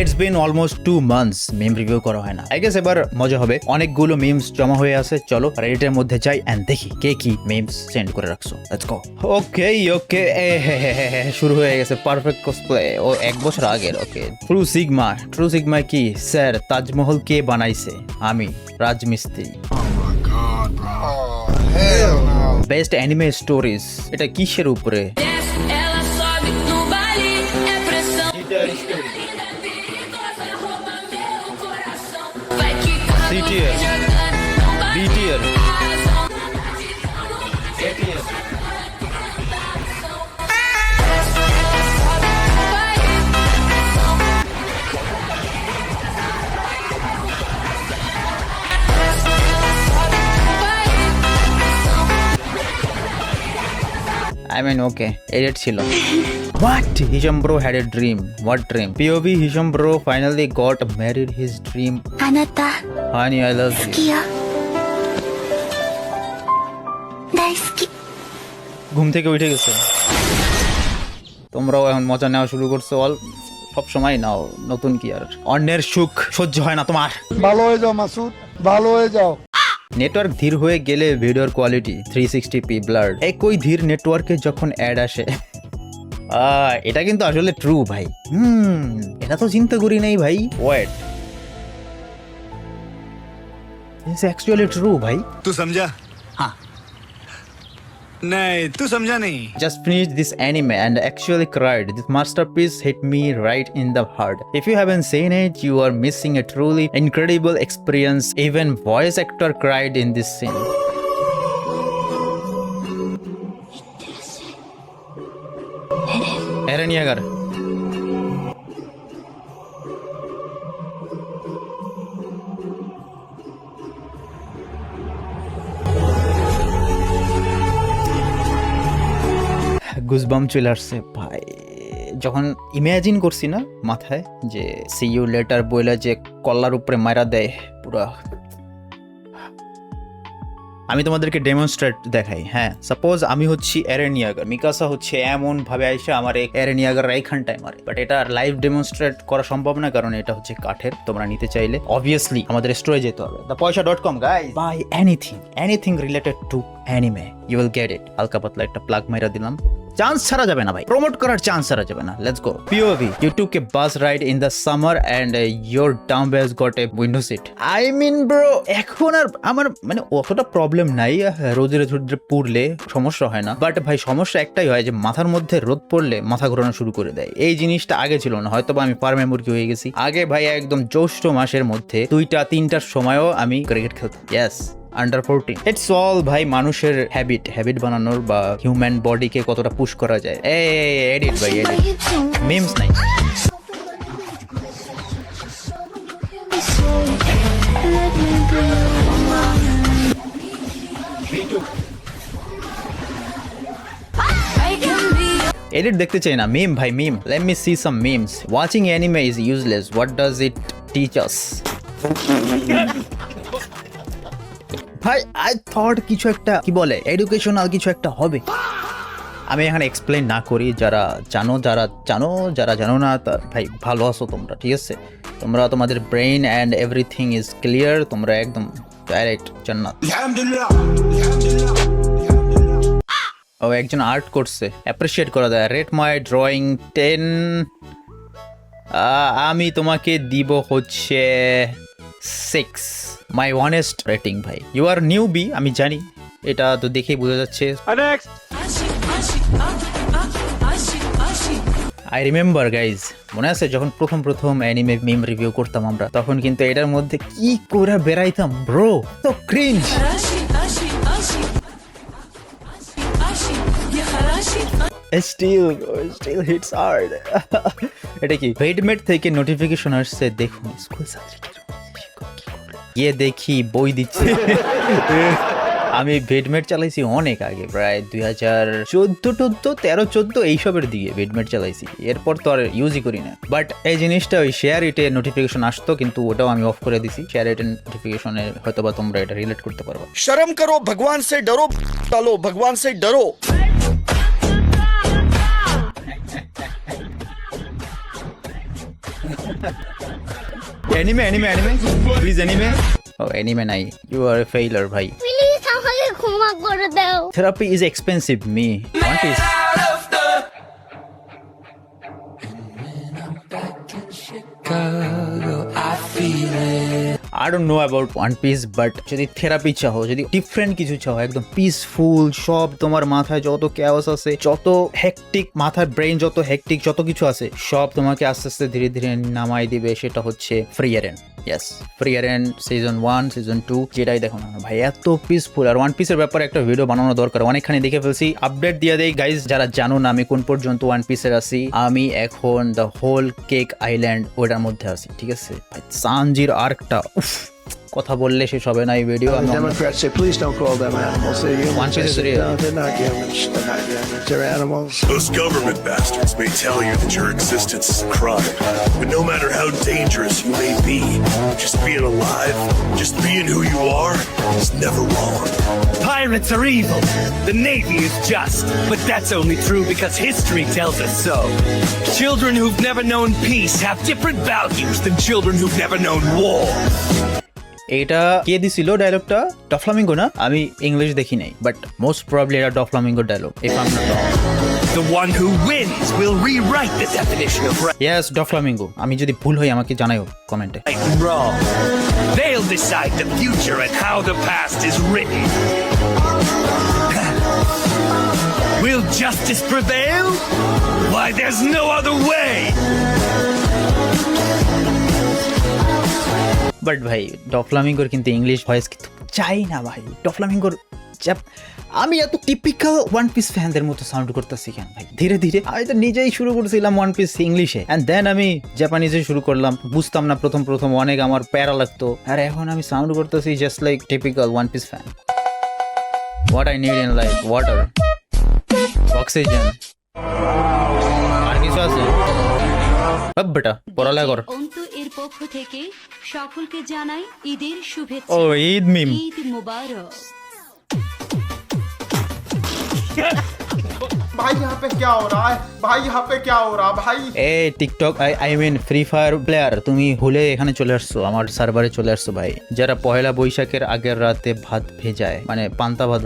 It's been almost 2 months meme review করা হয় না। আই গেস এবার মজা হবে। অনেকগুলো মিমস জমা হয়ে আছে, চলো রেডিটের মধ্যে যাই এন্ড দেখি কে কি মিমস সেন্ড করে রাখছো। Let's go. ওকে শুরু হয়ে গেছে পারফেক্ট কসপ্লে। ও 1 বছর আগের। ওকে, ট্রু সিগমা কি স্যার? তাজমহল কে বানাইছে? আমি, রাজমিস্ত্রি। বেস্ট অ্যানিমে স্টোরিজ, এটা কিসের উপরে? Ela sobe no baile, é pressão. Vai quicar, C tier, B tier, A tier. I mean, okay, edit ছিল। What? Hisham bro had a dream. What dream? POV Hisham bro finally got married. His dream. あなた Honey, I love 好 you. きよ大好き ঘুম থেকে উঠে গেছে। তোমরাও এখন মজা নেওয়া শুরু করছো। সব সময় নাও, নতুন কি আর? অন্যের সুখ সহ্য হয় না তোমার। ভালো হয়ে যাও মাসুদ, ভালো হয়ে যাও। নেটওয়ার্ক ধীর হয়ে গেলে ভিডিওর কোয়ালিটি 360p ব্লার্ড। একই ধীর নেটওয়ার্কে যখন অ্যাড আসে। এটা কিন্তু আসলে ট্রু ভাই। এটা তো চিন্তা করি নাই ভাই। ওয়েট, ইটস অ্যাকচুয়ালি ট্রু ভাই। तू समझा? हाँ। नहीं, तू समझा नहीं। Just finished this anime and actually cried. This masterpiece hit me right in the heart. If you haven't seen it, you are missing a truly incredible experience. Even voice actor cried in this scene. Eren Yeager. Goosebump চলে আসছে ভাই। যখন imagine করছি না মাথায় যে C you later বইলা যে কল্লার উপরে মারা দেয় পুরা। আমি তোমাদেরকে ডেমনস্ট্রেট দেখাই। হ্যাঁ, সাপোজ আমি হচ্ছি এরেন ইয়াগার, মিকাসা হচ্ছে এমন ভাবে আইসা আমার এরেন ইয়াগার এইখানটায় মারে। বাট এটা লাইভ ডেমনস্ট্রেট করা সম্ভব না, কারণ এটা হচ্ছে কাঠের। তোমরা নিতে চাইলে অবভিয়াসলি আমাদের স্টোরে যেতে হবে, thepoisa.com guys. Buy anything related to anime, you will get it. হালকা পাতলা একটা প্লাগ মাইরা দিলাম। চান্স ছাড়া যাবে না ভাই, প্রমোট করার চান্স ছাড়া যাবে না। Let's go. POV, you took a bus ride in the summer and your dumb ass got a window seat. I mean bro, এখন আর আমার মানে অতটা প্রবলেম নাই, রোদে পড়লে সমস্যা হয় না। বাট ভাই সমস্যা একটাই হয় যে মাথার মধ্যে রোদ পড়লে মাথা ঘোরানো শুরু করে দেয়। এই জিনিসটা আগে ছিল না, হয়তো বা আমি ফার্মে মুরগি হয়ে গেছি। আগে ভাই একদম জ্যৈষ্ঠ মাসের মধ্যে 2টা-3টার সময়ও আমি ক্রিকেট খেলতাম। Yes, under 14। ইটস অল ভাই মানুষের হ্যাবিট বানানোর বা হিউম্যান বডিকে কতটা পুশ করা যায়। এডিট ভাই, এডিট, মিমস নাই। এডিট দেখতে চাই না, মিম ভাই, meme. Let me see some memes. Watching anime is useless, what does it teach us? ভাই আই থট কিছু একটা কি বলে এডুকেশনাল কিছু একটা হবে। আমি এখানে এক্সপ্লেন না করি, যারা জানো যারা জানো না ভাই ভালো আছো তোমরা, ঠিক আছে? তোমরা তোমাদের brain and everything is clear, তোমরা একদম ডাইরেক্ট জান্নাত। ও একজন আর্ট করছে, অ্যাপ্রিসিয়েট করা যায়। রেট মাই ড্রয়িং 10। আমি তোমাকে দিব হচ্ছে 6, মাই অনেস্ট রেটিং ভাই। ইউ আর নিউবি, আমি জানি, এটা তো দেখেই বোঝা যাচ্ছে। আই রিমেম্বার গাইজ, মনে আছে যখন প্রথম অ্যানিমে মিম রিভিউ করতাম আমরা, তখন কিন্তু এটার মধ্যে কি করে বেড়াইতাম ব্রো, তো ক্রিঞ্জ। Still hits hard. এটা কি ভেডমেট থেকে নোটিফিকেশন আসছে, দেখুন স্কুল ছাত্রীকে গিয়ে দেখি বই দিচ্ছে। আমি ভেডমেট চালাইছি অনেক আগে, প্রায় 2014 এইসবের দিকে ভেডমেট চালাইছি। এরপর তো আর ইউজই করি না। বাট এই জিনিসটা ওই শেয়ার ইটে নোটিফিকেশন আসতো, কিন্তু ওটাও আমি অফ করে দিছি। শেয়ার ইটে নোটিফিকেশনে হয়তো বা তোমরা এটা রিলেট করতে পারবে। शर्म करो, भगवान से डरो, डालो भगवान से डरो। Anime please anime. ও অ্যানিমে নাই, ইউ আর এ ফেইলার ভাই। প্লিজ আমাকে ক্ষমা করে দাও। Therapy is expensive me. One Piece I don't know about One Piece, but যদি থেরাপি চাও, যদি ডিফারেন্ট কিছু চাও, একদম পিসফুল, সব তোমার মাথায় যত ক্যাওস আছে, যত হেকটিক, মাথার ব্রেইন যত হেকটিক যত কিছু আছে, সব তোমাকে আস্তে আস্তে ধীরে ধীরে নামাই দিবে, সেটা হচ্ছে free এরেন। Yes, free এরেন season 1 season 2 যেটাই দেখো না ভাই, এত পিসফুল। আর ওয়ান পিসের ব্যাপারে একটা ভিডিও বানানো দরকার, অনেকখানি দেখে ফেলছি। আপডেট দিয়ে দেই গাইজ, যারা জানো না আমি কোন পর্যন্ত ওয়ান পিসের আছি। আমি এখন দ্য হোল কেক আইল্যান্ড ওটার মধ্যে আছি, ঠিক আছে ভাই। সানজির আর্কটা উফ, কথা বললে শেষ হবে না এই video. The Democrats say, please don't call them animals. They're humans. One Piece is real. No, they're not humans. They're not humans. They're animals. Those government bastards may tell you that your existence is a crime, but no matter how dangerous you may be, just being alive, just being who you are, is never wrong. Pirates are evil. The Navy is just. But that's only true because history tells us so. Children who've never known peace have different values than children who've never known war. এটা কে দিছিল ডায়লগটা? ডফলামিঙ্গো না? আমি English দেখি নাই, but most probably এটা Doflamingo dialogue, if I am not wrong. The one who wins will rewrite the definition of right yes, Doflamingo. আমি যদি ভুল হই আমাকে জানাইও কমেন্টে। and wrong. They'll decide the future and how the past is written. Will justice prevail? Why, there's no other way. But ভাই ডফলামিঙ্গোর কিন্তু English voice কিন্তু চাই না ভাই। ডফলামিঙ্গোর আমি এত টিপিক্যাল ওয়ান পিস ফ্যানদের মতো সাউন্ড করতেছি কেন ভাই? ধীরে ধীরে আমি তো নিজেই শুরু করছিলাম ওয়ান পিস ইংলিশে, অ্যান্ড দেন আমি জাপানিজে শুরু করলাম। বুঝতাম না প্রথম অনেক আমার প্যারা লাগতো, আর এখন আমি সাউন্ড করতেছি just like typical One Piece fan. What I need in life, water, oxygen, আর কিছু আছে? বেটা পড়ালেখা কর। অন্তু এর পক্ষ থেকে সকলকে জানাই ঈদের শুভেচ্ছা। ও ঈদ মিম। ঈদ মুবারক। भाई यहाँ पे क्या हो रहा है? भाई यहाँ पे क्या हो रहा भाई? A TikTok I mean Free Fire player, তুমি ভুলে এখানে চলে আসছো, আমার সার্ভারে চলে আসছো ভাই। যারা পয়লা বৈশাখের আগের রাতে ভাত ভেজায়, মানে পান্তা ভাত,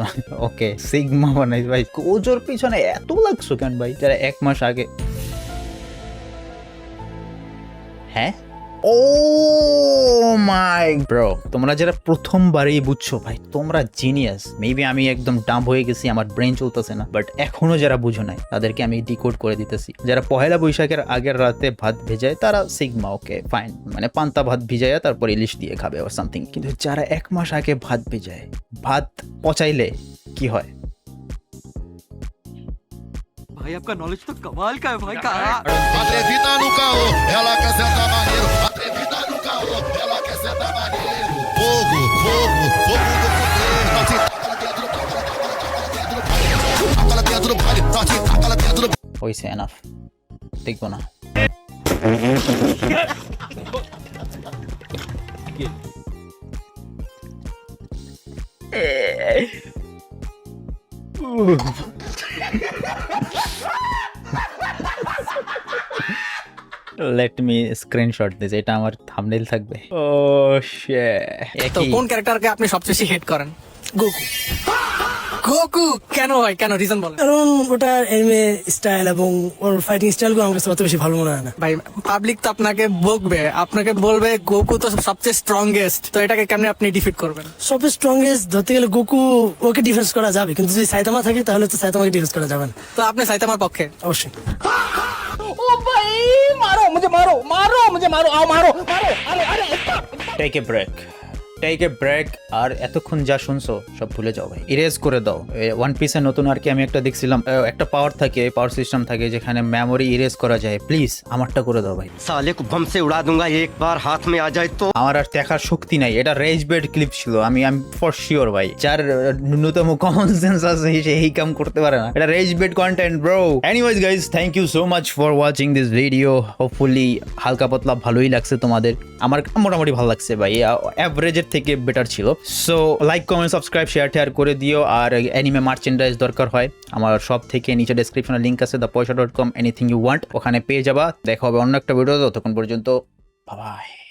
ওকে সিগমা বানাই ভাই। কোজোর পিছনে এত লাগছো কেন ভাই? যারা 1 মাস আগে, হ্যাঁ ও মাই ব্রো, তোমরা যারা প্রথমবারই বুঝছো ভাই, তোমরা জিনিয়াস। মেবি আমি একদম ডাম্ব হয়ে গেছি, আমার ব্রেন চলতেছে না, বাট এখনো যারা বুঝো নাই তাদেরকে আমি ডিকোড করে দিতেছি। যারা পহেলা বৈশাখের আগের রাতে ভাত ভেজায় তারা সিগমা, ওকে ফাইন, মানে পান্তা ভাত ভিজায় তারপর ইলিশ দিয়ে খাবে অর সামথিং। কিন্তু যারা 1 মাস আগে ভাত ভেজায়, ভাত পচাইলে কি হয়? भाई आपका नॉलेज तो कमाल का है भाई। कहा Atrevida no caô, ela quer sentar maneiro. Atrevida no caô, ela quer sentar maneiro. Fogo, fogo, fogo do poder. Taca lá dentro do baile, taca lá dentro do হইছে, এনাফ, দেখবো না। লেট মি স্ক্রিনশট দিস, এটা আমার thumbnail থাকবে। ও sheet. তো কোন ক্যারেক্টারকে আপনি সবচেয়ে বেশি হেট করেন? গোকু। গোকু কেন হয়? কেন রিজন বলেন? কারণ ওটার এনিমে স্টাইল এবং ওর ফাইটিং স্টাইলগুলো আমার কাছে অত বেশি ভালো মনে হয় না। ভাই পাবলিক তো আপনাকে বকবে, আপনাকে বলবে গোকু তো সবচেয়ে স্ট্রংগেস্ট, তো এটাকে কেমনে আপনি ডিফিট করবেন? সবচেয়ে স্ট্রংগেস্ট ধরতে গেলে গোকু, ওকে ডিফেন্স করা যাবে, কিন্তু যদি সাইতামা থাকে তাহলে তো সাইতামাকে ডিফেন্স করা যাবে না। তো আপনি সাইতামার পক্ষে? অবশ্যই। ও ভাই মারো মুঝে, মারো মারো মুঝে, মারো আও মারো মারো, আরে আরে take a break, take a break. আর এতক্ষণ যা শুনছো সব ভুলে যাও ভাই, ইরেজ করে দাও। ওয়ান পিসের নতুন আর কি আমি একটা দেখছিলাম, একটা পাওয়ার থাকে, পাওয়ার সিস্টেম থাকে যেখানে মেমোরি ইরেজ করা যায়। প্লিজ আমারটা করে দাও ভাই। साले को बम से उड़ा दूंगा एक बार हाथ में आ जाए तो। আমার আর দেখার শক্তি নাই। এটা রেজ বেড ক্লিপ ছিল, আমি ফর শিওর ভাই, যার ন্যূনতম কমন সেন্স আছে সে এই কাম করতে পারে না। এটা rage bait content bro. Anyways guys, thank you so much for watching this video. Hopefully হালকা পাতলা ভালোই লাগছে তোমাদের, আমার মোটামুটি ভালো লাগছে ভাই, অ্যাভারেজের থেকে বেটার ছিল। So like, comment, subscribe, share করে দিও। আর অ্যানিমে মার্চেন্ডাইজ দরকার হয় আমার সব থেকে নিচে ডেসক্রিপশনে লিঙ্ক আছে, thepoisa.com, এনিথিং ইউ ওয়ান্ট, ওখানে পেয়ে যাবা। দেখা হবে অন্য একটা ভিডিও, ততক্ষণ পর্যন্ত বাই।